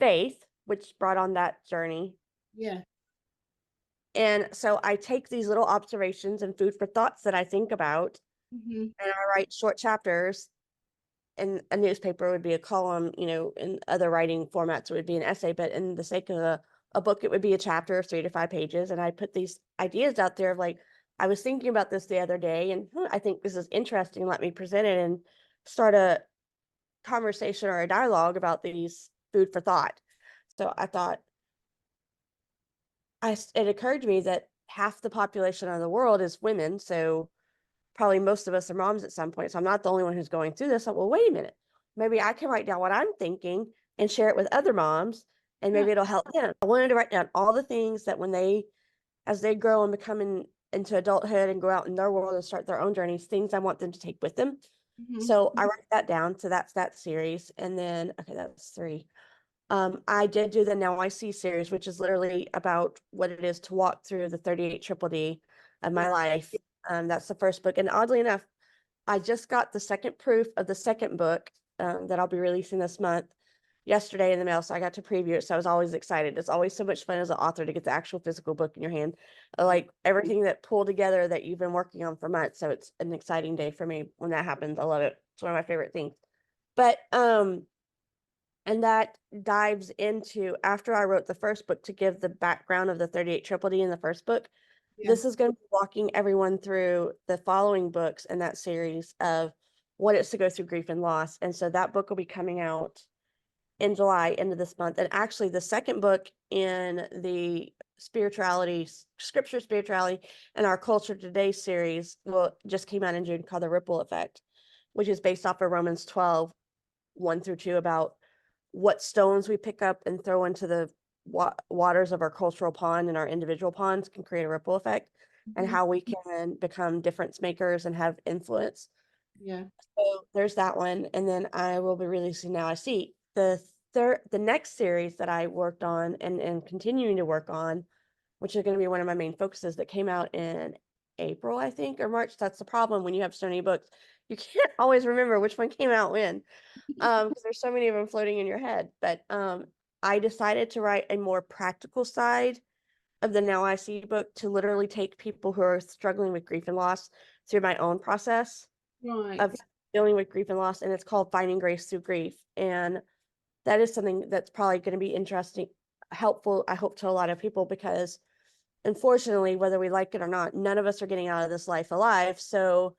faith, which brought on that journey. Yeah. And so I take these little observations and food for thoughts that I think about, Mhm. and I write short chapters. In a newspaper would be a column, in other writing formats it would be an essay, but in the sake of a book, it would be a chapter of 3 to 5 pages. And I put these ideas out there of like, I was thinking about this the other day, and I think this is interesting. Let me present it and start a conversation or a dialogue about these food for thought. So I thought, it occurred to me that half the population of the world is women. So probably most of us are moms at some point. So I'm not the only one who's going through this. So, well, wait a minute. Maybe I can write down what I'm thinking and share it with other moms, and Yeah. maybe it'll help them. I wanted to write down all the things that as they grow and become into adulthood and go out in their world and start their own journeys, things I want them to take with them. Mhm. So I write that down. So that's that series. And then, okay, that's three. I did do the Now I See series, which is literally about what it is to walk through the 38 triple D of Yeah. my life. That's the first book. And oddly enough, I just got the second proof of the second book that I'll be releasing this month yesterday in the mail. So I got to preview it. So I was always excited. It's always so much fun as an author to get the actual physical book in your hand, like everything that pulled together that you've been working on for months. So it's an exciting day for me when that happens. I love it. It's one of my favorite things. But and that dives into, after I wrote the first book to give the background of the 38 triple D in the first book, Yeah. this is going to be walking everyone through the following books in that series of what it's to go through grief and loss. And so that book will be coming out in July, end of this month. And actually, the second book in the scripture spirituality, and our culture today series just came out in June, called The Ripple Effect, which is based off of Romans 12, 1 through 2, about what stones we pick up and throw into the waters of our cultural pond and our individual ponds can create a ripple effect, and Mhm. how we can become difference makers and have influence. Yeah. So there's that one. And then I will be releasing Now I See. The next series that I worked on and continuing to work on, which is going to be one of my main focuses, that came out in April, I think, or March. That's the problem when you have so many books. You can't always remember which one came out when, because there's so many of them floating in your head. But I decided to write a more practical side of the Now I See book, to literally take people who are struggling with grief and loss through my own process Right. of dealing with grief and loss. And it's called Finding Grace Through Grief. And that is something that's probably going to be interesting, helpful, I hope, to a lot of people, because unfortunately, whether we like it or not, none of us are getting out of this life alive. So